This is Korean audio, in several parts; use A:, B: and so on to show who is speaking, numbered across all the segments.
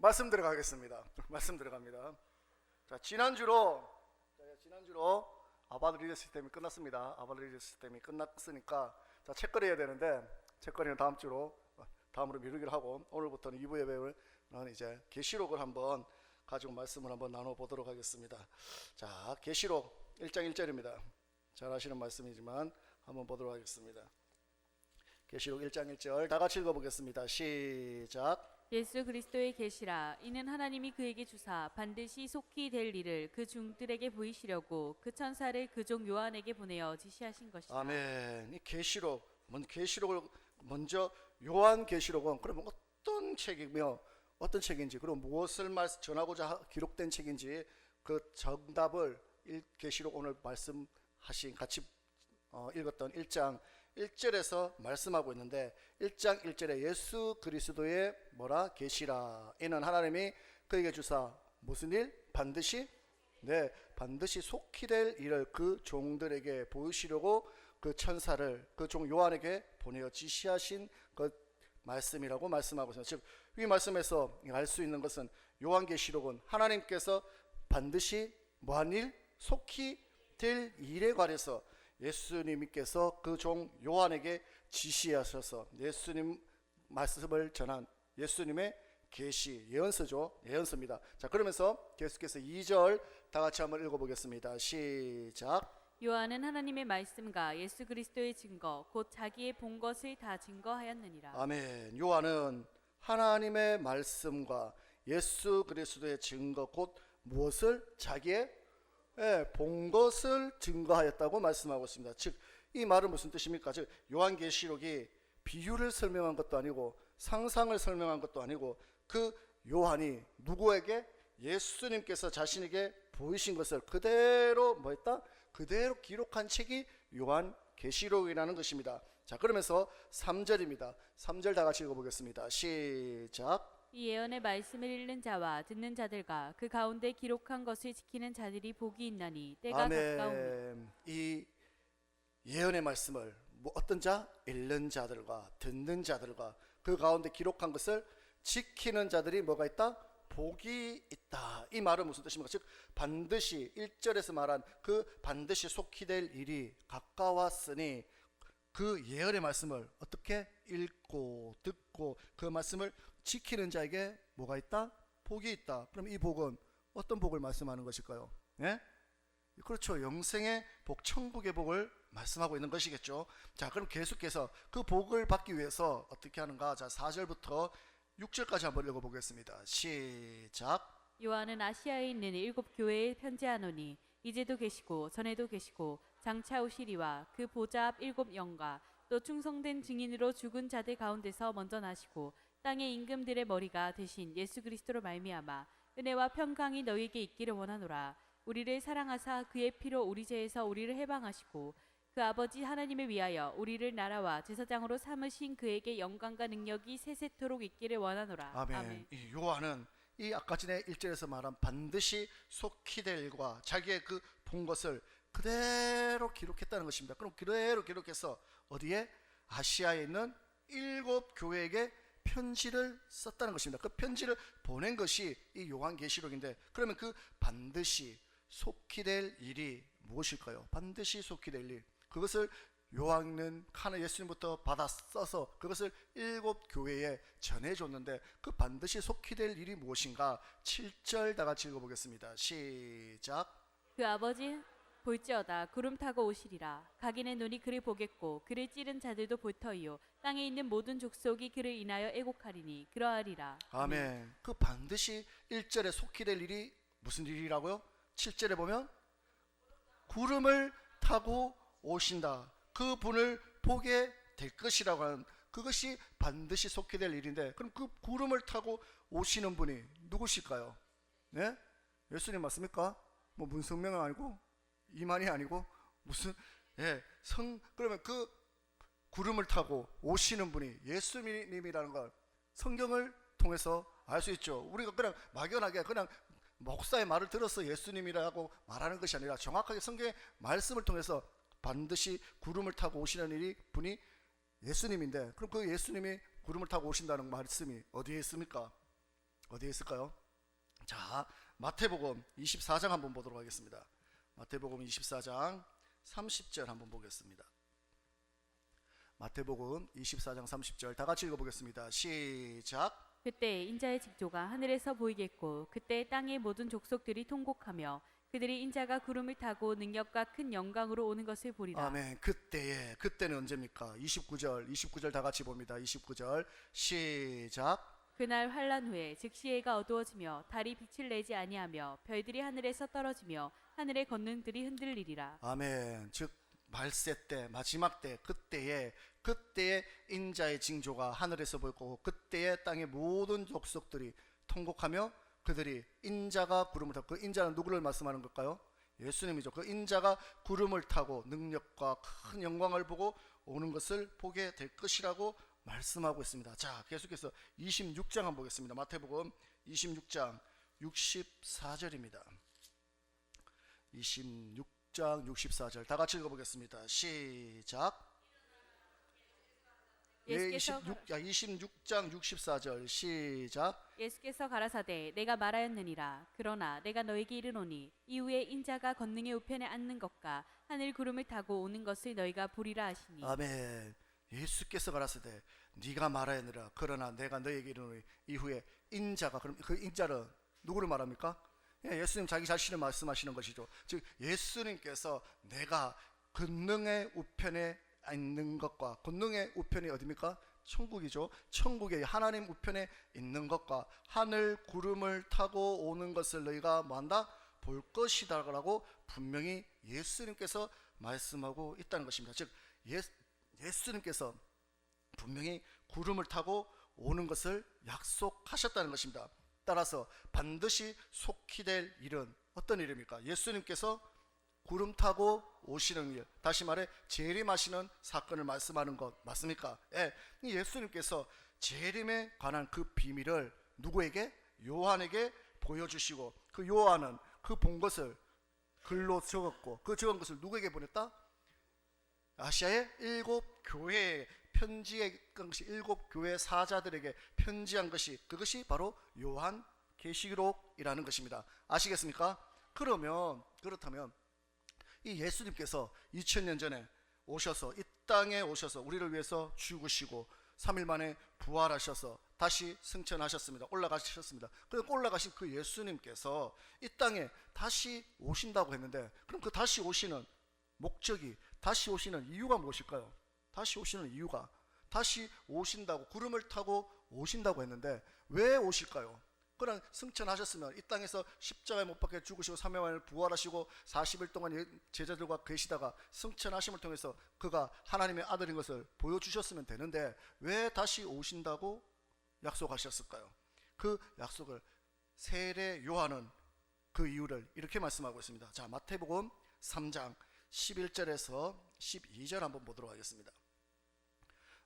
A: 말씀 들어가겠습니다. 말씀 들어갑니다. 자, 지난주로 아바드 리더 시스템이 끝났습니다. 아바드 리더 시스템이 끝났으니까 자, 책거리 해야 되는데 책거리는 다음으로 미루기로 하고 오늘부터는 2부 예배를 이제 계시록을 한번 가지고 말씀을 한번 나눠 보도록 하겠습니다. 자, 계시록 1장 1절입니다. 잘 아시는 말씀이지만 한번 보도록 하겠습니다. 계시록 1장 1절 다 같이 읽어보겠습니다. 시작.
B: 예수 그리스도의 계시라. 이는 하나님이 그에게 주사 반드시 속히 될 일을 그 종들에게 보이시려고 그 천사를 그 종 요한에게 보내어 지시하신 것이라.
A: 아멘. 이 계시록을 먼저 요한 계시록은 그러면 어떤 책이며 어떤 책인지 그리고 무엇을 전하고자 기록된 책인지 그 정답을 계시록 오늘 말씀하신 같이 읽었던 1장 1절에서 말씀하고 있는데 1장 1절에 예수 그리스도의 계시라. 이는 하나님이 그에게 주사 무슨 일? 반드시 속히 될 일을 그 종들에게 보이시려고 그 천사를 그 종 요한에게 보내어 지시하신 그 말씀이라고 말씀하고 있습니다. 즉 이 말씀에서 알 수 있는 것은 요한계시록은 하나님께서 반드시 뭐한 일? 속히 될 일에 관해서 예수님께서 그 종 요한에게 지시하셔서 예수님 말씀을 전한 예수님의 계시 예언서입니다. 자, 그러면서 계속해서 2절 다 같이 한번 읽어보겠습니다. 시작.
B: 요한은 하나님의 말씀과 예수 그리스도의 증거 곧 자기의 본 것을 다 증거하였느니라.
A: 아멘. 요한은 하나님의 말씀과 예수 그리스도의 증거 곧 무엇을? 자기의 본 것을 증거하였다고 말씀하고 있습니다. 즉 이 말은 무슨 뜻입니까? 즉 요한계시록이 비유를 설명한 것도 아니고 상상을 설명한 것도 아니고 그 요한이 누구에게? 예수님께서 자신에게 보이신 것을 그대로 그대로 기록한 책이 요한계시록이라는 것입니다. 자, 그러면서 3절입니다. 3절 다 같이 읽어보겠습니다. 시작.
B: 이 예언의 말씀을 읽는 자와 듣는 자들과 그 가운데 기록한 것을 지키는 자들이 복이 있나니 때가 가까우니.
A: 아멘. 이 예언의 말씀을 어떤 자? 읽는 자들과 듣는 자들과 그 가운데 기록한 것을 지키는 자들이 뭐가 있다? 복이 있다. 이 말은 무슨 뜻입니까? 즉 반드시 1절에서 말한 그 반드시 속히 될 일이 가까웠으니 그 예언의 말씀을 어떻게 읽고 듣고 그 말씀을 지키는 자에게 뭐가 있다? 복이 있다. 그럼 이 복은 어떤 복을 말씀하는 것일까요? 예? 그렇죠. 영생의 복, 천국의 복을 말씀하고 있는 것이겠죠. 자, 그럼 계속해서 그 복을 받기 위해서 어떻게 하는가? 자, 4절부터 6절까지 한번 읽어보겠습니다. 시작.
B: 요한은 아시아에 있는 7 교회에 편지하노니 이제도 계시고 전에도 계시고 장차 오시리와 그 보좌 앞 7 영과 또 충성된 증인으로 죽은 자들 가운데서 먼저 나시고 땅의 임금들의 머리가 되신 예수 그리스도로 말미암아 은혜와 평강이 너희에게 있기를 원하노라. 우리를 사랑하사 그의 피로 우리 죄에서 우리를 해방하시고 그 아버지 하나님을 위하여 우리를 나라와 제사장으로 삼으신 그에게 영광과 능력이 세세토록 있기를 원하노라.
A: 아멘.
B: 아멘.
A: 이 요한은 이 아까 전에 1절에서 말한 반드시 속히 될 일과 자기의 그 본 것을 그대로 기록했다는 것입니다. 그럼 그대로 기록해서 어디에? 아시아에 있는 7 교회에게 편지를 썼다는 것입니다. 그 편지를 보낸 것이 이 요한계시록인데 그러면 그 반드시 속히 될 일이 무엇일까요? 반드시 속히 될 일, 그것을 요한은 예수님부터 받아 써서 그것을 7 교회에 전해줬는데 그 반드시 속히 될 일이 무엇인가? 7절 다 같이 읽어보겠습니다. 시작.
B: 그 아버지 볼지어다 구름 타고 오시리라. 각인의 눈이 그를 보겠고 그를 찌른 자들도 볼 터이요 땅에 있는 모든 족속이 그를 인하여 애곡하리니 그러하리라.
A: 아멘. 그 반드시 1절에 속히 될 일이 무슨 일이라고요? 7절에 보면 구름을 타고 오신다. 그 분을 보게 될 것이라고 하는 그것이 반드시 속히 될 일인데 그럼 그 구름을 타고 오시는 분이 누구실까요? 네? 예수님 맞습니까? 뭐 문성명은 아니고 이만희 아니고 무슨 그러면 그 구름을 타고 오시는 분이 예수님이라는 걸 성경을 통해서 알 수 있죠. 우리가 그냥 막연하게 그냥 목사의 말을 들어서 예수님이라고 말하는 것이 아니라 정확하게 성경의 말씀을 통해서 반드시 구름을 타고 오시는 분이 예수님인데 그럼 그 예수님이 구름을 타고 오신다는 말씀이 어디에 있습니까? 어디에 있을까요? 자, 마태복음 24장 한번 보도록 하겠습니다. 마태복음 24장 30절 한번 보겠습니다. 마태복음 24장 30절 다 같이 읽어보겠습니다. 시작.
B: 그때 인자의 징조가 하늘에서 보이겠고 그때 땅의 모든 족속들이 통곡하며 그들이 인자가 구름을 타고 능력과 큰 영광으로 오는 것을 보리라.
A: 아멘. 그때는 언제입니까? 29절 다 같이 봅니다. 29절 시작.
B: 그날 환란 후에 즉시 해가 어두워지며 달이 빛을 내지 아니하며 별들이 하늘에서 떨어지며 하늘의 권능들이 흔들리리라.
A: 아멘. 즉 말세 때 마지막 때 그때에 인자의 징조가 하늘에서 보였고 그때에 땅의 모든 족속들이 통곡하며 그들이 인자가 구름을 타고, 그 인자는 누구를 말씀하는 걸까요? 예수님이죠. 그 인자가 구름을 타고 능력과 큰 영광을 보고 오는 것을 보게 될 것이라고 말씀하고 있습니다. 자, 계속해서 26장 한번 보겠습니다. 마태복음 26장 64절입니다. 26장 64절 다 같이 읽어보겠습니다. 시작. 예, 26장 64절 시작.
B: 예수께서 가라사대 내가 말하였느니라. 그러나 내가 너에게 이르노니 이후에 인자가 권능의 우편에 앉는 것과 하늘 구름을 타고 오는 것을 너희가 보리라 하시니.
A: 아멘. 예수께서 가라사대 네가 말하였느니라. 그러나 내가 너에게 이르노니 이후에 인자가, 그럼 그 인자는 누구를 말합니까? 예, 예수님 자기 자신을 말씀하시는 것이죠. 즉 예수님께서 내가 권능의 우편에 있는 것과, 권능의 우편이 어디입니까? 천국이죠. 천국의 하나님 우편에 있는 것과 하늘 구름을 타고 오는 것을 너희가 뭐한다? 볼 것이다 라고 분명히 예수님께서 말씀하고 있다는 것입니다. 즉 예수님께서 분명히 구름을 타고 오는 것을 약속하셨다는 것입니다. 따라서 반드시 속히 될 일은 어떤 일입니까? 예수님께서 구름 타고 오시는 일, 다시 말해 재림하시는 사건을 말씀하는 것 맞습니까? 예, 예수님께서 재림에 관한 그 비밀을 누구에게? 요한에게 보여주시고, 그 요한은 그 본 것을 글로 적었고, 그 적은 것을 누구에게 보냈다? 아시아의 7교회에 편지한 것이, 7교회 사자들에게 편지한 것이, 그것이 바로 요한 계시록이라는 것입니다. 아시겠습니까? 그렇다면 이 예수님께서 2000년 전에 오셔서 이 땅에 오셔서 우리를 위해서 죽으시고 3일 만에 부활하셔서 다시 승천하셨습니다. 올라가셨습니다. 그리고 올라가신 그 예수님께서 이 땅에 다시 오신다고 했는데, 그럼 그 다시 오시는 목적이, 다시 오시는 이유가 무엇일까요? 다시 오시는 이유가, 다시 오신다고, 구름을 타고 오신다고 했는데 왜 오실까요? 그냥 승천하셨으면 이 땅에서 십자가에 못 박혀 죽으시고 3일 만에 부활하시고 40일 동안 제자들과 계시다가 승천하심을 통해서 그가 하나님의 아들인 것을 보여주셨으면 되는데 왜 다시 오신다고 약속하셨을까요? 그 약속을 세례 요한은 그 이유를 이렇게 말씀하고 있습니다. 자, 마태복음 3장 11절에서 12절 한번 보도록 하겠습니다.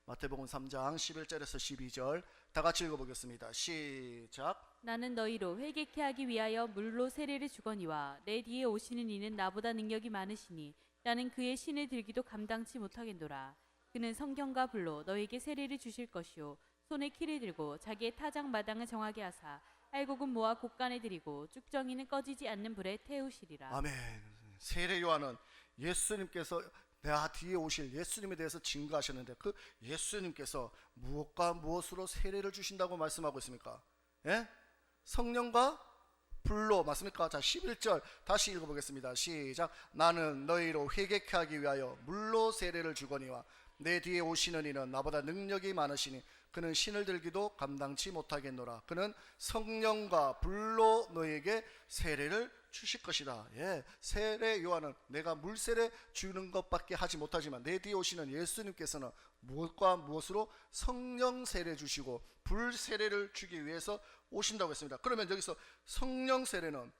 A: 마태복음 3장 11절에서 12절 다 같이 읽어보겠습니다. 시작.
B: 나는 너희로 회개케 하기 위하여 물로 세례를 주거니와 내 뒤에 오시는 이는 나보다 능력이 많으시니 나는 그의 신을 들기도 감당치 못하겠노라. 그는 성경과 불로 너희에게 세례를 주실 것이요 손에 키를 들고 자기의 타작 마당을 정하게 하사 알곡은 모아 곳간에 들이고 쭉정이는 꺼지지 않는 불에 태우시리라.
A: 아멘. 세례 요한은 예수님께서 내 뒤에 오실 예수님에 대해서 증거하셨는데 그 예수님께서 무엇과 무엇으로 세례를 주신다고 말씀하고 있습니까? 예? 성령과 불로, 맞습니까? 자, 11절 다시 읽어보겠습니다. 시작. 나는 너희로 회개케 하기 위하여 물로 세례를 주거니와 내 뒤에 오시는 이는 나보다 능력이 많으시니 그는 신을 들기도 감당치 못하겠노라. 그는 성령과 불로 너희에게 세례를 주실 것이다. 예, 세례 요한은 내가 물 세례 주는 것밖에 하지 못하지만 내 뒤에 오시는 예수님께서는 무엇과 무엇으로 성령 세례 주시고 불 세례를 주기 위해서 오신다고 했습니다. 그러면 여기서 성령 세례는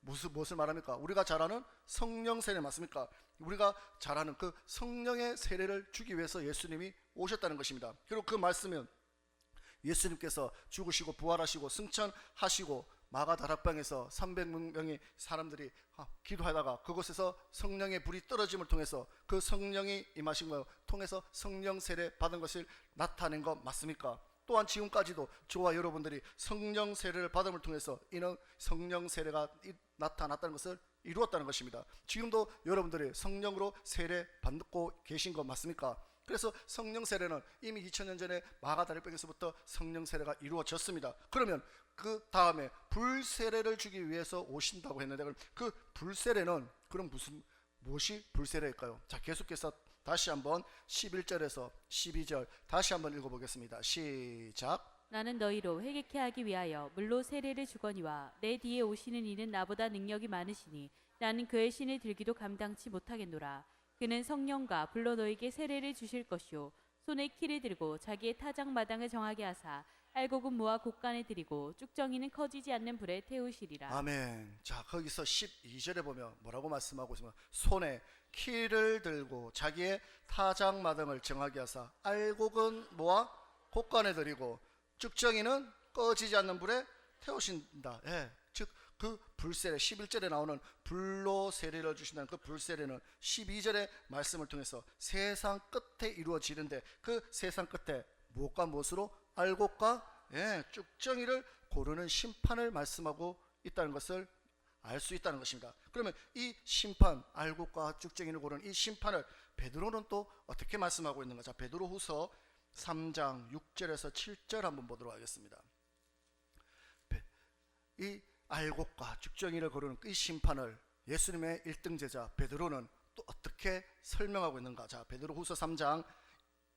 A: 무엇을 말합니까? 우리가 잘 아는 성령 세례 맞습니까? 우리가 잘 아는 그 성령의 세례를 주기 위해서 예수님이 오셨다는 것입니다. 그리고 그 말씀은 예수님께서 죽으시고 부활하시고 승천하시고 마가다락방에서 300명의 사람들이 기도하다가 그곳에서 성령의 불이 떨어짐을 통해서 그 성령이 임하신 걸 통해서 성령 세례 받은 것을 나타낸 것 맞습니까? 또한 지금까지도 저와 여러분들이 성령 세례를 받음을 통해서 이는 성령 세례가 나타났다는 것을 이루었다는 것입니다. 지금도 여러분들이 성령으로 세례 받고 계신 거 맞습니까? 그래서 성령 세례는 이미 2000년 전에 마가다락방에서부터 성령 세례가 이루어졌습니다. 그러면 그 다음에 불세례를 주기 위해서 오신다고 했는데, 그럼 그 불세례는 그럼 무엇이 불세례일까요? 자, 계속해서 다시 한번 11절에서 12절 다시 한번 읽어보겠습니다. 시작.
B: 나는 너희로 회개케 하기 위하여 물로 세례를 주거니와 내 뒤에 오시는 이는 나보다 능력이 많으시니 나는 그의 신을 들기도 감당치 못하겠노라. 그는 성령과 불로 너희에게 세례를 주실 것이요 손에 키를 들고 자기의 타작 마당을 정하게 하사 알곡은 모아 곳간에 들이고 쭉정이는 커지지 않는 불에 태우시리라.
A: 아멘. 자, 거기서 12절에 보면 뭐라고 말씀하고 있으면 손에 키를 들고 자기의 타작 마당을 정하게 하사 알곡은 모아 곳간에 들이고 쭉정이는 꺼지지 않는 불에 태우신다. 예, 즉 그 불세례 11절에 나오는 불로 세례를 주신다는 그 불세례는 12절의 말씀을 통해서 세상 끝에 이루어지는데, 그 세상 끝에 무엇과 무엇으로? 알곡과 쭉정이를 고르는 심판을 말씀하고 있다는 것을 알 수 있다는 것입니다. 그러면 이 심판, 알곡과 쭉정이를 고르는 이 심판을 베드로는 또 어떻게 말씀하고 있는가? 자, 베드로후서 3장 6절에서 7절 한번 보도록 하겠습니다. 이 알곡과 쭉정이를 고르는 이 심판을 예수님의 1등 제자 베드로는 또 어떻게 설명하고 있는가? 자, 베드로후서 3장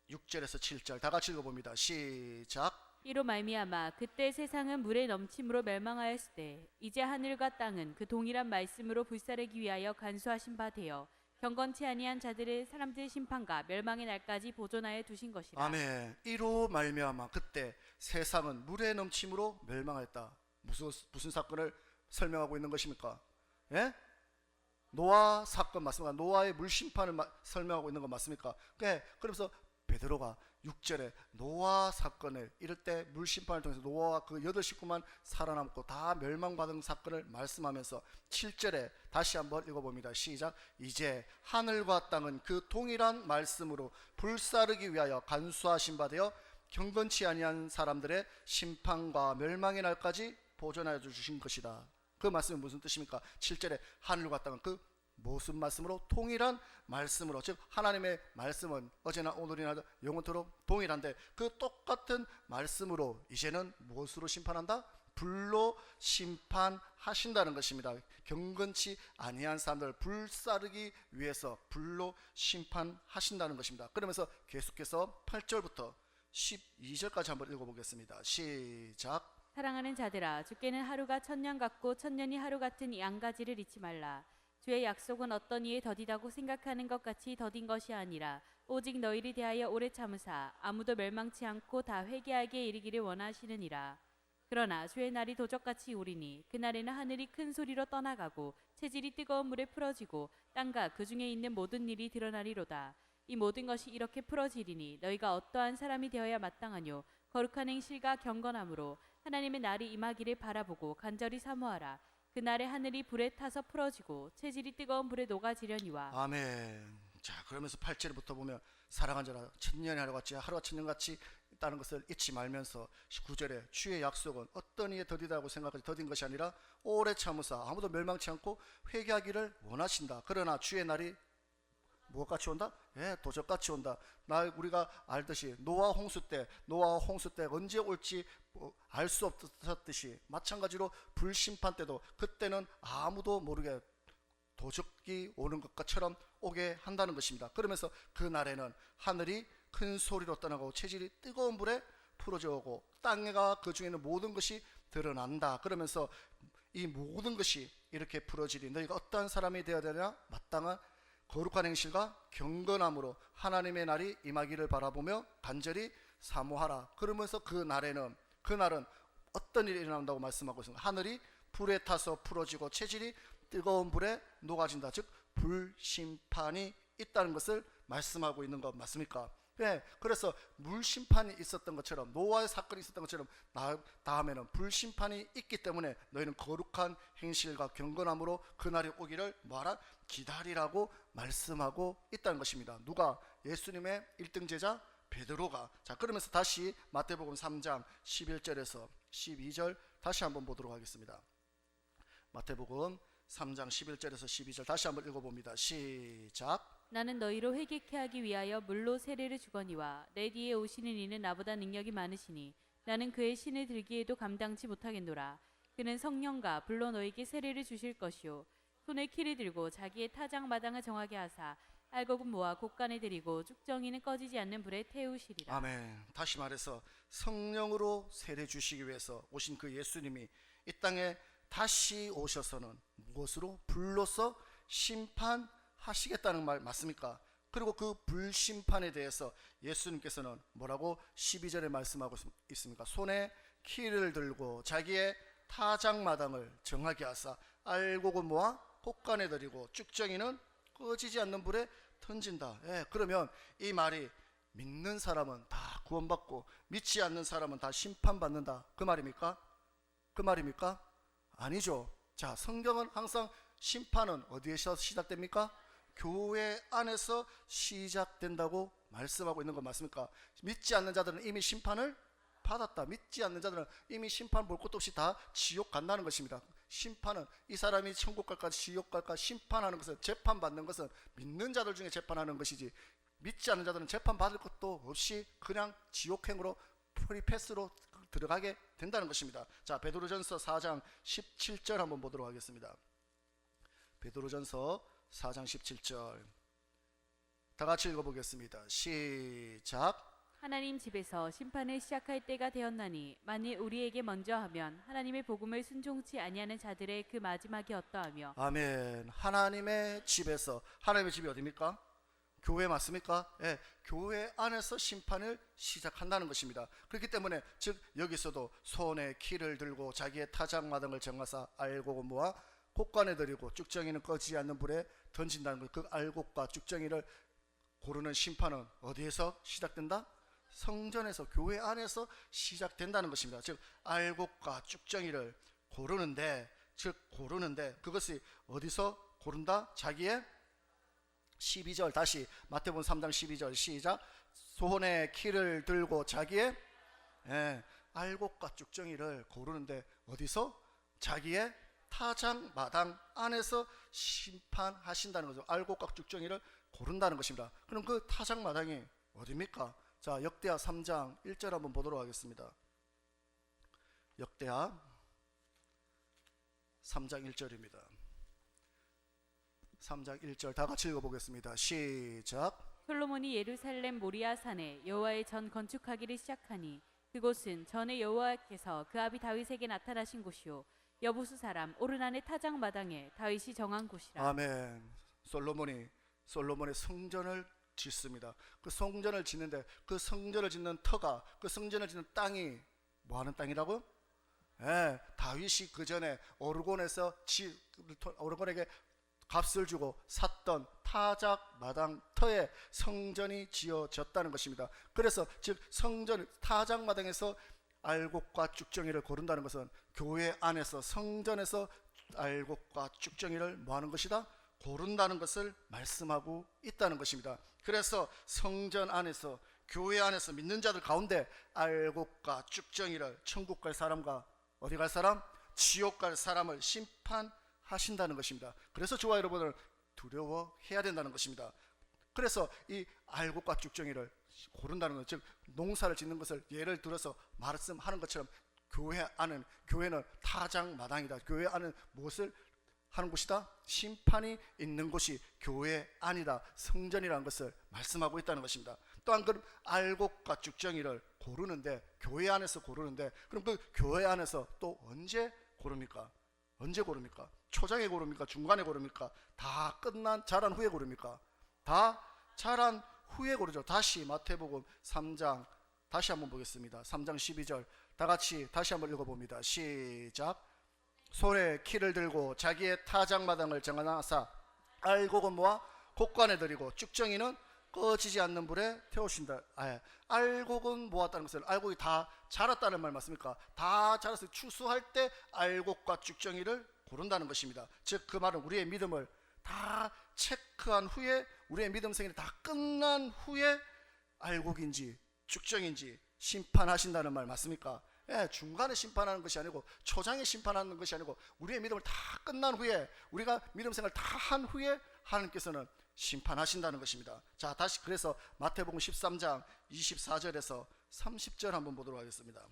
A: 6절에서 7절 다 같이 읽어봅니다. 시작.
B: 이로 말미암아 그때 세상은 물에 넘침으로 멸망하였을 때 이제 하늘과 땅은 그 동일한 말씀으로 불사르기 위하여 간수하신 바 되어 경건치 아니한 자들의 사람들의 심판과 멸망의 날까지 보존하여 두신 것이라.
A: 아멘. 이로 말미암아 그때 세상은 물에 넘침으로 멸망하였다. 무슨 사건을 설명하고 있는 것입니까? 예? 노아 사건 맞습니까? 노아의 물 심판을 설명하고 있는 거 맞습니까? 그러면서 베드로가 6절에 노아 사건을 이럴 때 물 심판을 통해서 노아와 그 8식구만 살아남고 다 멸망받은 사건을 말씀하면서 7절에 다시 한번 읽어봅니다. 시작. 이제 하늘과 땅은 그 동일한 말씀으로 불사르기 위하여 간수하신 바 되어 경건치 아니한 사람들의 심판과 멸망의 날까지 보존하여 주신 것이다. 그 말씀이 무슨 뜻입니까? 7절에 하늘과 땅은 그 무슨 말씀으로? 동일한 말씀으로. 즉 하나님의 말씀은 어제나 오늘이나 영원토록 동일한데 그 똑같은 말씀으로 이제는 무엇으로 심판한다? 불로 심판하신다는 것입니다. 경건치 아니한 사람들을 불사르기 위해서 불로 심판하신다는 것입니다. 그러면서 계속해서 8절부터 12절까지 한번 읽어보겠습니다. 시작.
B: 사랑하는 자들아, 주께는 하루가 천년 같고 천년이 하루 같은 이 한 가지를 잊지 말라. 주의 약속은 어떤 이에 더디다고 생각하는 것 같이 더딘 것이 아니라 오직 너희를 대하여 오래 참으사 아무도 멸망치 않고 다 회개하게 이르기를 원하시느니라. 그러나 주의 날이 도적같이 오리니 그날에는 하늘이 큰 소리로 떠나가고 체질이 뜨거운 물에 풀어지고 땅과 그 중에 있는 모든 일이 드러나리로다. 이 모든 것이 이렇게 풀어지리니 너희가 어떠한 사람이 되어야 마땅하뇨? 거룩한 행실과 경건함으로 하나님의 날이 임하기를 바라보고 간절히 사모하라. 그날에 하늘이 불에 타서 풀어지고 체질이 뜨거운 불에 녹아지려니와.
A: 아멘. 자, 그러면서 8절부터 보면 사랑한 자라 천년이 하루같이 하루가 천년같이 있다는 것을 잊지 말면서 9절에 주의 약속은 어떤 이에 더디다고 생각하지 더딘 것이 아니라 오래 참으사 아무도 멸망치 않고 회개하기를 원하신다. 그러나 주의 날이 무엇같이 온다? 도적같이 온다. 우리가 알듯이 노아 홍수 때 언제 올지 알 수 없었듯이 마찬가지로 불심판 때도 그때는 아무도 모르게 도적이 오는 것처럼 오게 한다는 것입니다. 그러면서 그 날에는 하늘이 큰 소리로 떠나고 체질이 뜨거운 불에 풀어져 오고 땅에가 그 중에 있는 모든 것이 드러난다. 그러면서 이 모든 것이 이렇게 풀어지리 너희가 어떠한 사람이 되어야 되냐? 마땅한 거룩한 행실과 경건함으로 하나님의 날이 임하기를 바라보며 간절히 사모하라. 그러면서 그 날은 어떤 일이 일어난다고 말씀하고 있습니다. 하늘이 불에 타서 풀어지고 체질이 뜨거운 불에 녹아진다. 즉 불심판이 있다는 것을 말씀하고 있는 것 맞습니까? 그래서 물심판이 있었던 것처럼 노아의 사건이 있었던 것처럼 다음에는 불심판이 있기 때문에 너희는 거룩한 행실과 경건함으로 그날이 오기를 뭐하라? 기다리라고 말씀하고 있다는 것입니다. 누가? 예수님의 1등 제자 베드로가. 자, 그러면서 다시 마태복음 3장 11절에서 12절 다시 한번 보도록 하겠습니다. 마태복음 3장 11절에서 12절 다시 한번 읽어봅니다. 시작.
B: 나는 너희로 회개케 하기 위하여 물로 세례를 주거니와 내 뒤에 오시는 이는 나보다 능력이 많으시니 나는 그의 신을 들기에도 감당치 못하겠노라. 그는 성령과 불로 너희에게 세례를 주실 것이요 손에 키를 들고 자기의 타작 마당을 정하게 하사 알곡은 모아 곳간에 들이고 쭉정이는 꺼지지 않는 불에 태우시리라.
A: 아멘. 다시 말해서 성령으로 세례 주시기 위해서 오신 그 예수님이 이 땅에 다시 오셔서는 무엇으로? 불로서 심판하시겠다는 말 맞습니까? 그리고 그 불심판에 대해서 예수님께서는 뭐라고 12절에 말씀하고 있습니까? 손에 키를 들고 자기의 타작마당을 정하게 하사 알곡은 모아 곳간에 들이고 쭉정이는 꺼지지 않는 불에 던진다. 예, 그러면 이 말이 믿는 사람은 다 구원받고 믿지 않는 사람은 다 심판받는다, 그 말입니까? 그 말입니까? 아니죠. 자, 성경은 항상 심판은 어디에서 시작됩니까? 교회 안에서 시작된다고 말씀하고 있는 거 맞습니까? 믿지 않는 자들은 이미 심판을 받았다. 믿지 않는 자들은 이미 심판 볼 것도 없이 다 지옥 간다는 것입니다. 심판은 이 사람이 천국 갈까 지옥 갈까 심판하는 것은, 재판받는 것은 믿는 자들 중에 재판하는 것이지 믿지 않는 자들은 재판받을 것도 없이 그냥 지옥행으로 프리패스로 들어가게 된다는 것입니다. 자, 베드로전서 4장 17절 한번 보도록 하겠습니다. 베드로전서 4장 17절 다 같이 읽어보겠습니다. 시작.
B: 하나님 집에서 심판을 시작할 때가 되었나니 만일 우리에게 먼저 하면 하나님의 복음을 순종치 아니하는 자들의 그 마지막이 어떠하며.
A: 아멘. 하나님의 집에서, 하나님의 집이 어디입니까? 교회 맞습니까? 예, 교회 안에서 심판을 시작한다는 것입니다. 그렇기 때문에 즉 여기서도 손에 키를 들고 자기의 타작마당을 정하사 알곡은 모아 곳간에 들이고 쭉정이는 꺼지지 않는 불에 던진다는 것. 그 알곡과 쭉정이를 고르는 심판은 어디에서 시작된다? 성전에서, 교회 안에서 시작된다는 것입니다. 즉 알곡과 쭉정이를 고르는데, 그것이 어디서 고른다? 자기의 12절 다시 마태복음 3장 12절 시작. 손에 키를 들고 자기의 알곡과 쭉정이를 고르는데 어디서? 자기의 타작마당 안에서 심판하신다는 거죠. 알곡과 쭉정이를 고른다는 것입니다. 그럼 그 타작마당이 어디입니까? 자, 역대하 3장 1절 한번 보도록 하겠습니다. 역대하 3장 1절입니다. 3장 1절 다 같이 읽어보겠습니다. 시작.
B: 솔로몬이 예루살렘 모리아 산에 여호와의 전 건축하기를 시작하니 그곳은 전에 여호와께서 그 아비 다윗에게 나타나신 곳이요 여부수 사람 오르난의 타작 마당에 다윗이 정한 곳이라.
A: 아멘. 솔로몬의 성전을 짓습니다. 그 성전을 짓는데 그 성전을 짓는 터가, 그 성전을 짓는 땅이 뭐 하는 땅이라고? 다윗이 그 전에 오르곤에게 값을 주고 샀던 타작 마당 터에 성전이 지어졌다는 것입니다. 그래서 즉 성전 타작 마당에서 알곡과 쭉정이를 고른다는 것은 교회 안에서, 성전에서 알곡과 쭉정이를 뭐 하는 것이다? 고른다는 것을 말씀하고 있다는 것입니다. 그래서 성전 안에서, 교회 안에서 믿는 자들 가운데 알곡과 쭉정이를 천국 갈 사람과 어디 갈 사람? 지옥 갈 사람을 심판하신다는 것입니다. 그래서 저와 여러분을 두려워해야 된다는 것입니다. 그래서 이 알곡과 쭉정이를 고른다는 것, 즉 농사를 짓는 것을 예를 들어서 말씀하는 것처럼 교회는 타작마당이다. 교회 안은 무엇을 하는 곳이다? 심판이 있는 곳이 교회 안이다, 성전이라는 것을 말씀하고 있다는 것입니다. 또한 그럼 알곡과 쭉정이를 고르는데, 교회 안에서 고르는데, 그럼 그 교회 안에서 또 언제 고릅니까? 언제 고릅니까? 초장에 고릅니까? 중간에 고릅니까? 다 끝난 자란 후에 고릅니까? 다 자란 후에 고르죠. 다시 마태복음 3장 다시 한번 보겠습니다. 3장 12절 다 같이 다시 한번 읽어봅니다. 시작. 손에 키를 들고 자기의 타작마당을 정하사 알곡은 모아 곳간에 들이고 쭉정이는 꺼지지 않는 불에 태우신다. 알곡은 모았다는 것은 알곡이 다 자랐다는 말 맞습니까? 다 자라서 추수할 때 알곡과 쭉정이를 고른다는 것입니다. 즉 그 말은 우리의 믿음을 다 체크한 후에, 우리의 믿음 생활이 다 끝난 후에 알곡인지 쭉정인지 심판하신다는 말 맞습니까? 예, 중간에 심판하는 것이 아니고 초장에 심판하는 것이 아니고 우리의 믿음을 다 끝난 후에, 우리가 믿음 생활 다 한 후에 하나님께서는 심판하신다는 것입니다. 자, 다시 그래서 마태복음 13장 24절에서 30절 한번 보도록 하겠습니다.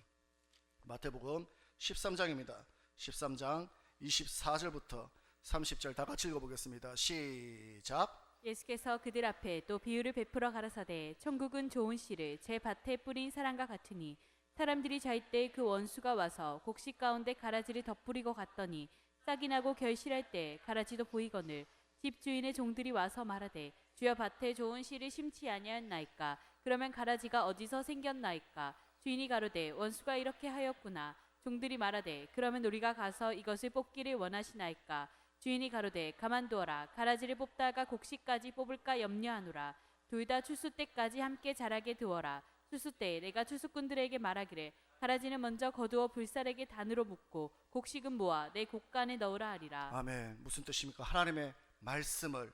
A: 마태복음 13장입니다. 13장 24절부터 30절 다 같이 읽어보겠습니다. 시작.
B: 예수께서 그들 앞에 또 비유를 베풀어 가라사대 천국은 좋은 씨를 제 밭에 뿌린 사람과 같으니 사람들이 잘 때 그 원수가 와서 곡식 가운데 가라지를 덧뿌리고 갔더니 싹이 나고 결실할 때 가라지도 보이거늘 집 주인의 종들이 와서 말하되 주여 밭에 좋은 씨를 심지 아니하였나이까? 그러면 가라지가 어디서 생겼나이까? 주인이 가로되 원수가 이렇게 하였구나. 종들이 말하되 그러면 우리가 가서 이것을 뽑기를 원하시나이까? 주인이 가로되 가만두어라. 가라지를 뽑다가 곡식까지 뽑을까 염려하노라. 둘 다 추수 때까지 함께 자라게 두어라. 추수 때에 내가 추수꾼들에게 말하기를 가라지는 먼저 거두어 불살에게 단으로 묶고 곡식은 모아 내 곡간에 넣으라 하리라.
A: 아멘. 무슨 뜻입니까? 하나님의 말씀을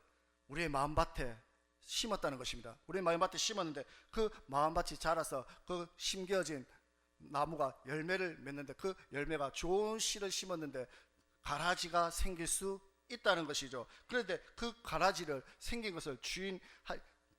A: 우리의 마음밭에 심었다는 것입니다. 우리의 마음밭에 심었는데 그 마음밭이 자라서 그 심겨진 나무가 열매를 맺는데 그 열매가 좋은 씨를 심었는데 가라지가 생길 수 있다는 것이죠. 그런데 그 가라지를 생긴 것을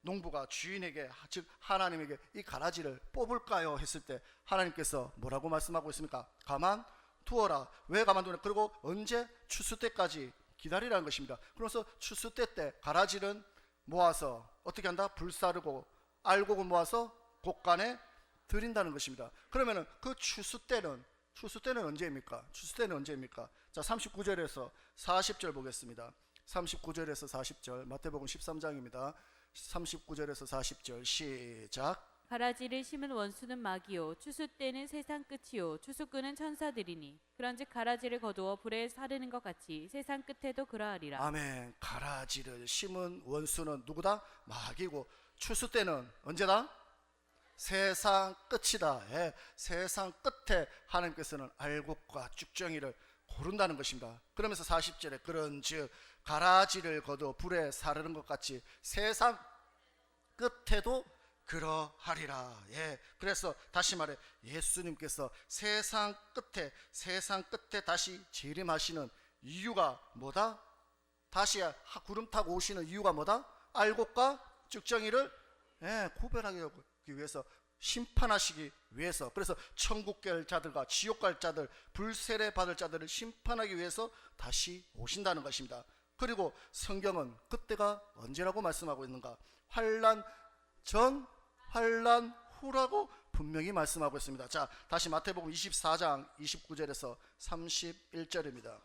A: 농부가 주인에게, 즉 하나님에게 이 가라지를 뽑을까요? 했을 때 하나님께서 뭐라고 말씀하고 있습니까? 가만 두어라. 왜 가만두냐? 그리고 언제? 추수 때까지 기다리라는 것입니다. 그래서 추수 때 가라지는 모아서 어떻게 한다? 불사르고 알곡은 모아서 곡간에 드린다는 것입니다. 그러면은 그 추수 때는 언제입니까? 추수 때는 언제입니까? 자, 39절에서 40절 보겠습니다. 39절에서 40절 마태복음 13장입니다. 39절에서 40절 시작.
B: 가라지를 심은 원수는 마귀요 추수 때는 세상 끝이요 추수꾼은 천사들이니 그런즉 가라지를 거두어 불에 사르는 것 같이 세상 끝에도 그러하리라.
A: 아멘. 가라지를 심은 원수는 누구다? 마귀고 추수 때는 언제다? 세상 끝이다. 예, 세상 끝에 하나님께서는 알곡과 쭉정이를 고른다는 것입니다. 그러면서 40절에 그런즉 가라지를 거두어 불에 사르는 것 같이 세상 끝에도 그러하리라. 예, 그래서 다시 말해 예수님께서 세상 끝에 다시 재림하시는 이유가 뭐다? 다시 구름 타고 오시는 이유가 뭐다? 알곡과 쭉정이를 구별하기 위해서, 심판하시기 위해서. 그래서 천국 갈 자들과 지옥 갈 자들, 불세례 받을 자들을 심판하기 위해서 다시 오신다는 것입니다. 그리고 성경은 그때가 언제라고 말씀하고 있는가? 환난 전, 환난 후라고 분명히 말씀하고 있습니다. 자, 다시 마태복음 24장 29절에서 31절입니다.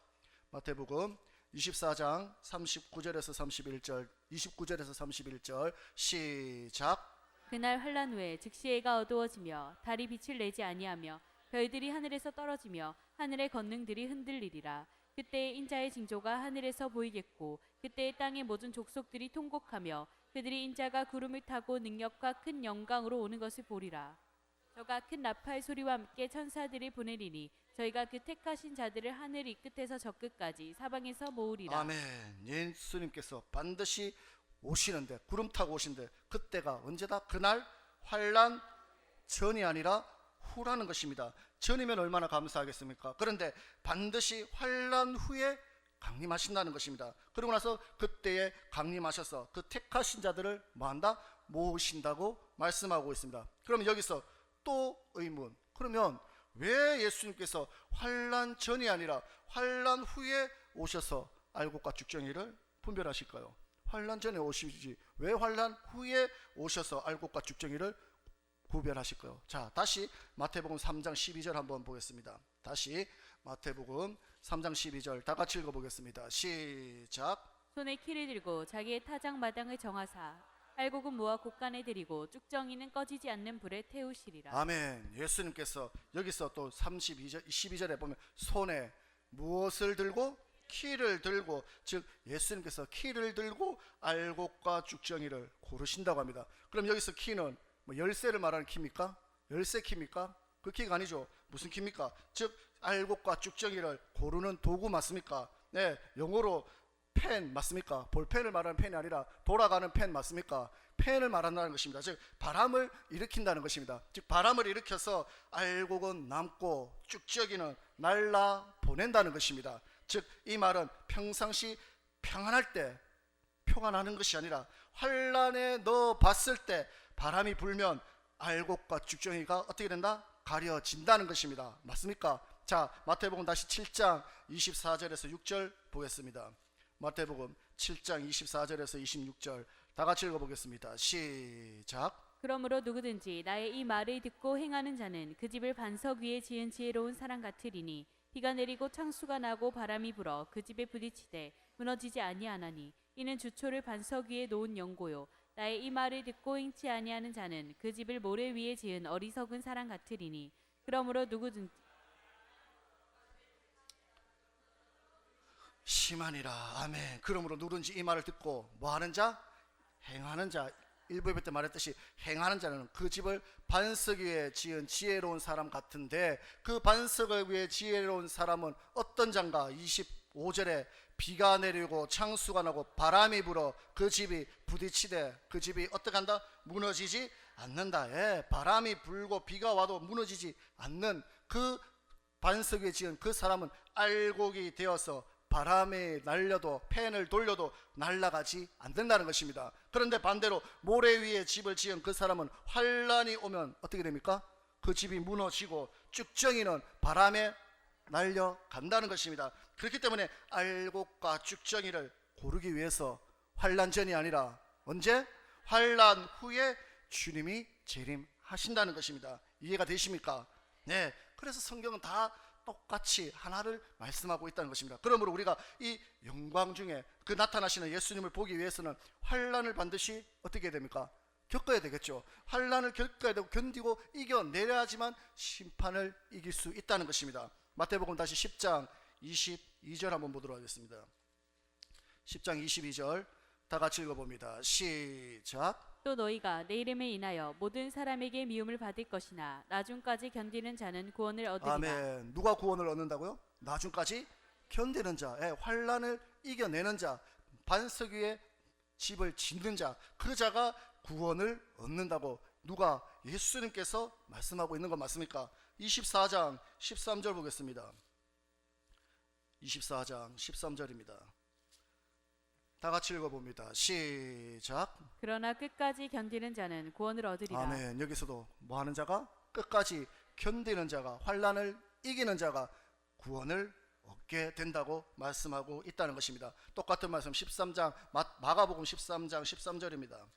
A: 마태복음 24장 39절에서 31절, 29절에서 31절 시작.
B: 그날 환란 후에 즉시 해가 어두워지며 달이 빛을 내지 아니하며 별들이 하늘에서 떨어지며 하늘의 권능들이 흔들리리라. 그때 인자의 징조가 하늘에서 보이겠고 그때 땅의 모든 족속들이 통곡하며 그들이 인자가 구름을 타고 능력과 큰 영광으로 오는 것을 보리라. 저가 큰 나팔 소리와 함께 천사들이 보내리니 저희가 그 택하신 자들을 하늘 이 끝에서 저 끝까지 사방에서 모으리라.
A: 아멘. 예수님께서 반드시 오시는데, 구름 타고 오시는데 그때가 언제다? 그날 환난 전이 아니라 후라는 것입니다. 전이면 얼마나 감사하겠습니까? 그런데 반드시 환난 후에 강림하신다는 것입니다. 그러고 나서 그때에 강림하셔서 그 택하신 자들을 뭐한다? 모으신다고 말씀하고 있습니다. 그러면 여기서 또 의문, 그러면 왜 예수님께서 환난 전이 아니라 환난 후에 오셔서 알곡과 쭉정이를 분별하실까요? 환난 전에 오시지 왜 환난 후에 오셔서 알곡과 쭉정이를 구별하실까요? 자, 다시 마태복음 3장 12절 한번 보겠습니다. 다시 마태복음 3장 12절 다 같이 읽어보겠습니다. 시작.
B: 손에 키를 들고 자기의 타작 마당을 정하사 알곡은 모아 곡간에 들이고 쭉정이는 꺼지지 않는 불에 태우시리라.
A: 아멘. 예수님께서 여기서 또 32절 12절에 보면 손에 무엇을 들고? 키를 들고, 즉 예수님께서 키를 들고 알곡과 쭉정이를 고르신다고 합니다. 그럼 여기서 키는 뭐 열쇠를 말하는 키입니까? 열쇠 키입니까? 그 키가 아니죠. 무슨 키입니까? 즉 알곡과 쭉정이를 고르는 도구 맞습니까? 네, 영어로 펜 맞습니까? 볼펜을 말하는 펜이 아니라 돌아가는 펜 맞습니까? 폐해를 말한다는 것입니다. 즉 바람을 일으킨다는 것입니다. 즉 바람을 일으켜서 알곡은 남고 쭉저기는 날라 보낸다는 것입니다. 즉 이 말은 평상시 평안할 때 표가 나는 것이 아니라 환란에 넣어 봤을 때 바람이 불면 알곡과 쭉정이가 어떻게 된다? 가려진다는 것입니다. 맞습니까? 자, 마태복음 다시 7장 24절에서 6절 보겠습니다. 마태복음 7장 24절에서 26절 다 같이 읽어보겠습니다. 시작.
B: 그러므로 누구든지 나의 이 말을 듣고 행하는 자는 그 집을 반석 위에 지은 지혜로운 사람 같으리니 비가 내리고 창수가 나고 바람이 불어 그 집에 부딪히되 무너지지 아니하나니 이는 주초를 반석 위에 놓은 연고요. 나의 이 말을 듣고 행치 아니하는 자는 그 집을 모래 위에 지은 어리석은 사람 같으리니 그러므로 누구든지
A: 심하니라. 아멘. 그러므로 누구든지 이 말을 듣고 뭐하는 자? 행하는 자. 일부 예배 때 말했듯이 행하는 자는 그 집을 반석 위에 지은 지혜로운 사람 같은데 그 반석 위에 지혜로운 사람은 어떤 자인가? 25절에 비가 내리고 창수가 나고 바람이 불어 그 집이 부딪히되 그 집이 어떻게 한다? 무너지지 않는다. 예, 바람이 불고 비가 와도 무너지지 않는 그 반석 위에 지은 그 사람은 알곡이 되어서 바람에 날려도 펜을 돌려도 날아가지 않는다는 것입니다. 그런데 반대로 모래 위에 집을 지은 그 사람은 환란이 오면 어떻게 됩니까? 그 집이 무너지고 쭉정이는 바람에 날려간다는 것입니다. 그렇기 때문에 알곡과 쭉정이를 고르기 위해서 환란 전이 아니라 언제? 환란 후에 주님이 재림하신다는 것입니다. 이해가 되십니까? 네. 그래서 성경은 다 똑같이 하나를 말씀하고 있다는 것입니다. 그러므로 우리가 이 영광 중에 그 나타나시는 예수님을 보기 위해서는 환란을 반드시 어떻게 해야 됩니까? 겪어야 되겠죠. 환란을 겪어야 되고 견디고 이겨내야지만 심판을 이길 수 있다는 것입니다. 마태복음 다시 10장 22절 한번 보도록 하겠습니다. 10장 22절 다 같이 읽어봅니다. 시작.
B: 또 너희가 내 이름에 인하여 모든 사람에게 미움을 받을 것이나 나중까지 견디는 자는 구원을 얻으리라.
A: 아멘. 누가 구원을 얻는다고요? 나중까지 견디는 자, 환란을 이겨내는 자, 반석 위에 집을 짓는 자, 그 자가 구원을 얻는다고 누가? 예수님께서 말씀하고 있는 건 맞습니까? 24장 13절 보겠습니다. 24장 13절입니다. 다 같이 읽어봅니다. 시작.
B: 그러나 끝까지 견디는 자는 구원을 얻으리라.
A: 아멘. 여기서도 뭐 하는 자가? 끝까지 견디는 자가, 환란을 이기는 자가 구원을 얻게 된다고 말씀하고 있다는 것입니다. 똑같은 말씀 13장 마가복음 13장 13절입니다.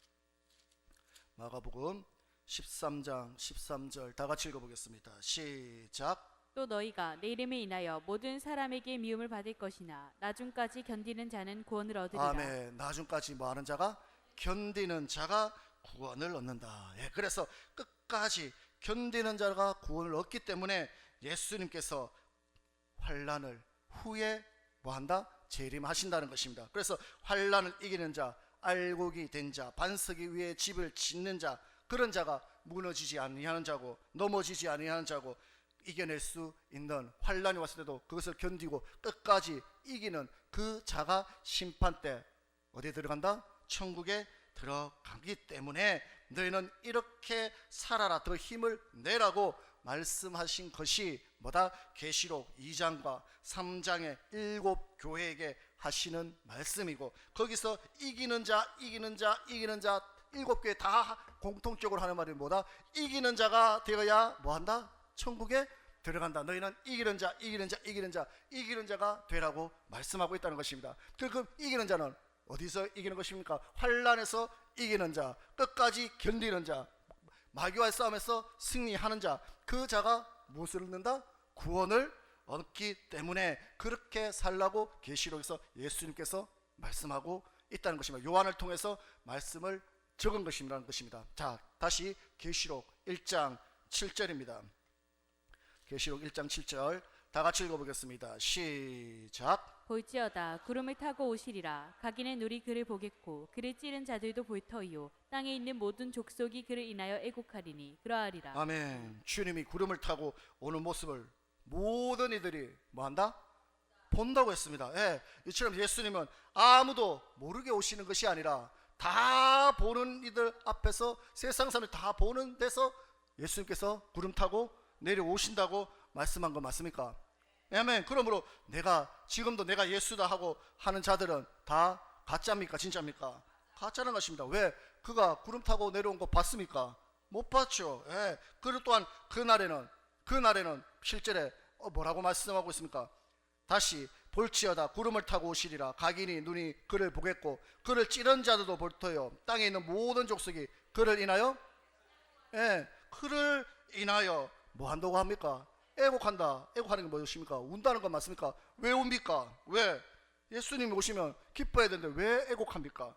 A: 마가복음 13장 13절 다 같이 읽어보겠습니다. 시작.
B: 또 너희가 내 이름에 인하여 모든 사람에게 미움을 받을 것이나 나중까지 견디는 자는 구원을 얻으리라.
A: 아멘. 나중까지 뭐 하는 자가? 견디는 자가 구원을 얻는다. 예, 그래서 끝까지 견디는 자가 구원을 얻기 때문에 예수님께서 환란을 후에 뭐 한다? 재림하신다는 것입니다. 그래서 환란을 이기는 자, 알곡이 된 자, 반석이 위에 집을 짓는 자, 그런 자가 무너지지 아니하는 자고 넘어지지 아니하는 자고 이겨낼 수 있는, 환란이 왔을 때도 그것을 견디고 끝까지 이기는 그 자가 심판 때 어디에 들어간다? 천국에 들어가기 때문에 너희는 이렇게 살아라, 더 힘을 내라고 말씀하신 것이 뭐다? 계시록 2장과 3장의 7교회에게 하시는 말씀이고, 거기서 이기는 자 7교회 다 공통적으로 하는 말이 뭐다? 이기는 자가 되어야 뭐한다? 천국에 들어간다. 너희는 이기는 자가 되라고 말씀하고 있다는 것입니다. 그럼 이기는 자는 어디서 이기는 것입니까? 환란에서 이기는 자, 끝까지 견디는 자, 마귀와의 싸움에서 승리하는 자, 그 자가 무엇을 얻는다? 구원을 얻기 때문에 그렇게 살라고 계시록에서 예수님께서 말씀하고 있다는 것입니다. 요한을 통해서 말씀을 적은 것입니다. 자, 다시 계시록 1장 7절입니다. 계시록 1장 7절 다 같이 읽어보겠습니다. 시작.
B: 볼지어다 구름을 타고 오시리라. 각인의 눈이 그를 보겠고 그를 찌른 자들도 볼 터이요 땅에 있는 모든 족속이 그를 인하여 애곡하리니 그러하리라.
A: 아멘. 주님이 구름을 타고 오는 모습을 모든 이들이 뭐한다? 본다고 했습니다. 예, 이처럼 예수님은 아무도 모르게 오시는 것이 아니라 다 보는 이들 앞에서, 세상 사람들이 다 보는 데서 예수님께서 구름 타고 내려오신다고 말씀한 거 맞습니까? 아멘. 그러므로 지금도 내가 예수다 하고 하는 자들은 다 가짜입니까 진짜입니까? 가짜는 것입니다. 왜? 그가 구름 타고 내려온 거 봤습니까? 못 봤죠. 예. 그리고 또한 그날에는 실제로 뭐라고 말씀하고 있습니까? 다시 볼지어다 구름을 타고 오시리라. 각인이 눈이 그를 보겠고 그를 찌른 자들도 볼 터요. 땅에 있는 모든 족속이 그를 인하여, 그를 인하여 뭐 한다고 합니까? 애곡한다. 애곡하는 게 무엇입니까? 운다는 건 맞습니까? 왜 웁니까? 왜? 예수님이 오시면 기뻐해야 되는데 왜 애곡합니까?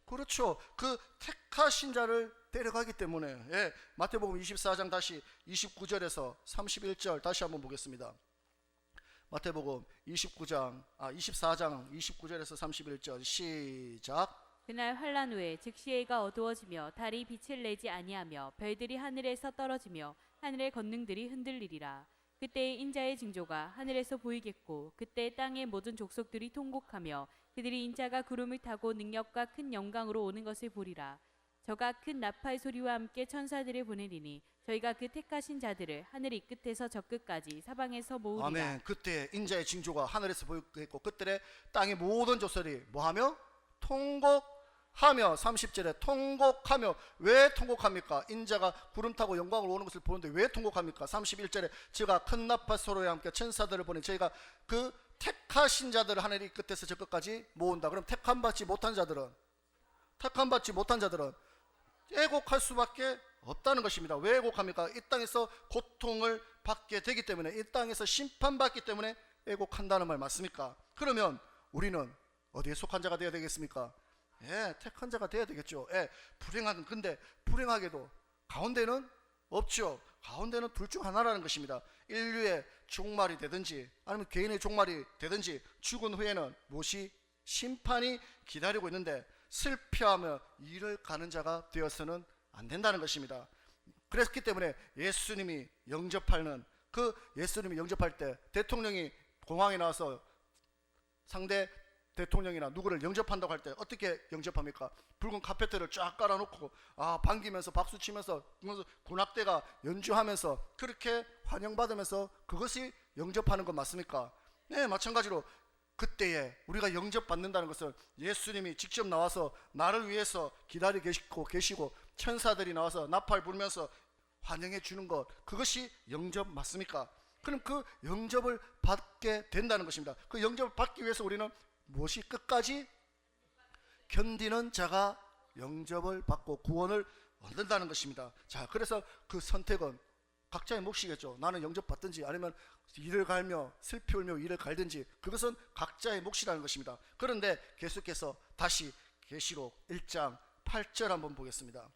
A: 그렇죠. 그 택하신 자를 데려가기 때문에. 마태복음 24장 다시 29절에서 31절 다시 한번 보겠습니다. 마태복음 24장 29절에서 31절 시작.
B: 그날 환란 후에 즉시 해가 어두워지며 달이 빛을 내지 아니하며 별들이 하늘에서 떨어지며 하늘의 권능들이 흔들리리라. 그때 인자의 징조가 하늘에서 보이겠고 그때 땅의 모든 족속들이 통곡하며 그들이 인자가 구름을 타고 능력과 큰 영광으로 오는 것을 보리라. 저가 큰 나팔 소리와 함께 천사들을 보내리니 저희가 그 택하신 자들을 하늘 이 끝에서 저 끝까지 사방에서 모으리라.
A: 아멘. 그때 인자의 징조가 하늘에서 보이겠고 그때 땅의 모든 족속이 뭐하며? 통곡하며. 30절에 통곡하며. 왜 통곡합니까? 인자가 구름 타고 영광으로 오는 것을 보는데 왜 통곡합니까? 31절에 제가 큰 나팔 소리와 함께 천사들을 보내 저희가 그 택하신 자들을 하늘 이 끝에서 저 끝까지 모은다. 그럼 택함받지 못한 자들은 애곡할 수밖에 없다는 것입니다. 왜 애곡합니까? 이 땅에서 고통을 받게 되기 때문에, 이 땅에서 심판받기 때문에 애곡한다는 말 맞습니까? 그러면 우리는 어디에 속한 자가 되어야 되겠습니까? 택한 자가 되어야 되겠죠. 근데 불행하게도 가운데는 없죠. 가운데는 둘 중 하나라는 것입니다. 인류의 종말이 되든지 아니면 개인의 종말이 되든지 죽은 후에는 무엇이? 심판이 기다리고 있는데 슬퍼하며 이를 가는 자가 되어서는 안 된다는 것입니다. 그랬기 때문에 예수님이 영접할 때 대통령이 공항에 나와서 상대 대통령이나 누구를 영접한다고 할 때 어떻게 영접합니까? 붉은 카페트를 쫙 깔아놓고 반기면서 박수치면서 군악대가 연주하면서 그렇게 환영받으면서 그것이 영접하는 것 맞습니까? 마찬가지로 그때에 우리가 영접받는다는 것은 예수님이 직접 나와서 나를 위해서 기다리고 계시고 천사들이 나와서 나팔 불면서 환영해 주는 것, 그것이 영접 맞습니까? 그럼 그 영접을 받게 된다는 것입니다. 그 영접을 받기 위해서 우리는 무엇이? 끝까지 견디는 자가 영접을 받고 구원을 얻는다는 것입니다. 자, 그래서 그 선택은 각자의 몫이겠죠. 나는 영접받든지 아니면 이를 갈며 슬피 울며 이를 갈든지, 그것은 각자의 몫이라는 것입니다. 그런데 계속해서 다시 계시록 1장 8절 한번 보겠습니다.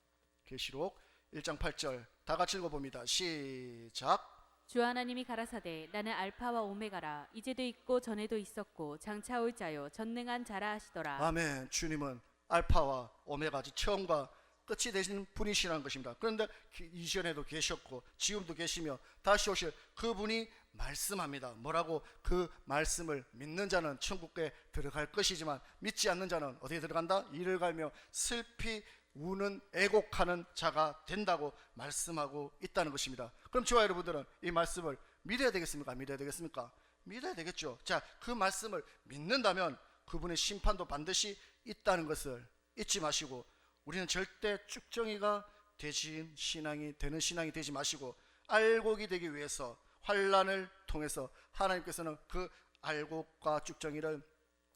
A: 계시록 1장 8절 다 같이 읽어봅니다. 시작.
B: 주 하나님이 가라사대 나는 알파와 오메가라. 이제도 있고 전에도 있었고 장차 올 자요 전능한 자라 하시더라.
A: 아멘. 주님은 알파와 오메가, 처음과 끝이 되신 분이시라는 것입니다. 그런데 이전에도 계셨고 지금도 계시며 다시 오실 그분이 말씀합니다. 뭐라고? 그 말씀을 믿는 자는 천국에 들어갈 것이지만 믿지 않는 자는 어디에 들어간다? 이를 갈며 슬피 우는 애곡하는 자가 된다고 말씀하고 있다는 것입니다. 그럼 저와 여러분들은 이 말씀을 믿어야 되겠습니까? 믿어야 되겠습니까? 믿어야 되겠죠. 자, 그 말씀을 믿는다면 그분의 심판도 반드시 있다는 것을 잊지 마시고, 우리는 절대 쭉정이가 되는 신앙이 되지 마시고, 알곡이 되기 위해서 환란을 통해서 하나님께서는 그 알곡과 쭉정이를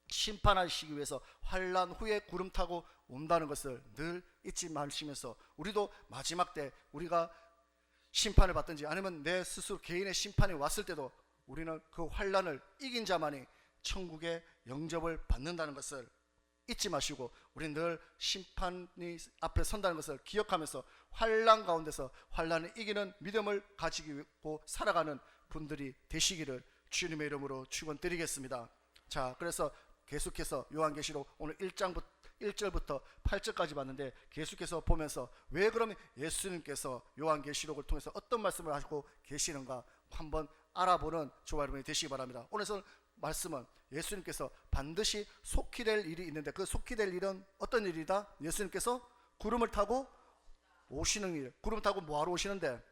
A: 심판하시기 위해서 환란 후에 구름 타고 온다는 것을 늘 잊지 마시면서, 우리도 마지막 때 우리가 심판을 받든지 아니면 내 스스로 개인의 심판이 왔을 때도 우리는 그 환란을 이긴 자만이 천국의 영접을 받는다는 것을 잊지 마시고, 우리는 늘 심판이 앞에 선다는 것을 기억하면서 환란 가운데서 환란을 이기는 믿음을 가지고 살아가는 분들이 되시기를 주님의 이름으로 축원드리겠습니다. 자, 그래서 계속해서 요한계시록 오늘 1절부터 8절까지 봤는데, 계속해서 보면서 왜 그러면 예수님께서 요한계시록을 통해서 어떤 말씀을 하시고 계시는가 한번 알아보는 저와 여러분이 되시기 바랍니다. 말씀은 예수님께서 반드시 속히 될 일이 있는데, 그 속히 될 일은 어떤 일이다? 예수님께서 구름을 타고 오시는 일. 구름 타고 뭐하러 오시는데?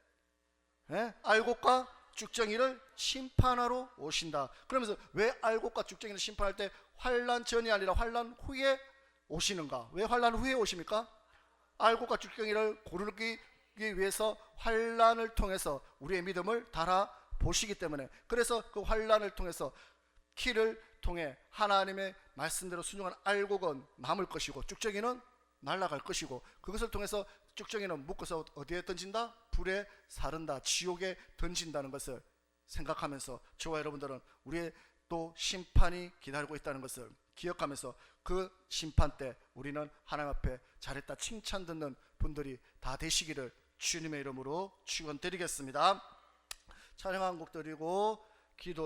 A: 알곡과 쭉정이를 심판하러 오신다. 그러면서 왜 알곡과 쭉정이를 심판할 때 환난 전이 아니라 환난 후에 오시는가? 왜 환난 후에 오십니까? 알곡과 쭉정이를 고르기 위해서 환난을 통해서 우리의 믿음을 달아 보시기 때문에, 그래서 그 환난을 통해서 키를 통해 하나님의 말씀대로 순종한 알곡은 남을 것이고 쭉정이는 날아갈 것이고, 그것을 통해서 쭉정이는 묶어서 어디에 던진다? 불에 사른다, 지옥에 던진다는 것을 생각하면서 저와 여러분들은 우리의 또 심판이 기다리고 있다는 것을 기억하면서 그 심판 때 우리는 하나님 앞에 잘했다 칭찬 듣는 분들이 다 되시기를 주님의 이름으로 축원드리겠습니다. 찬양 한 곡 드리고 기도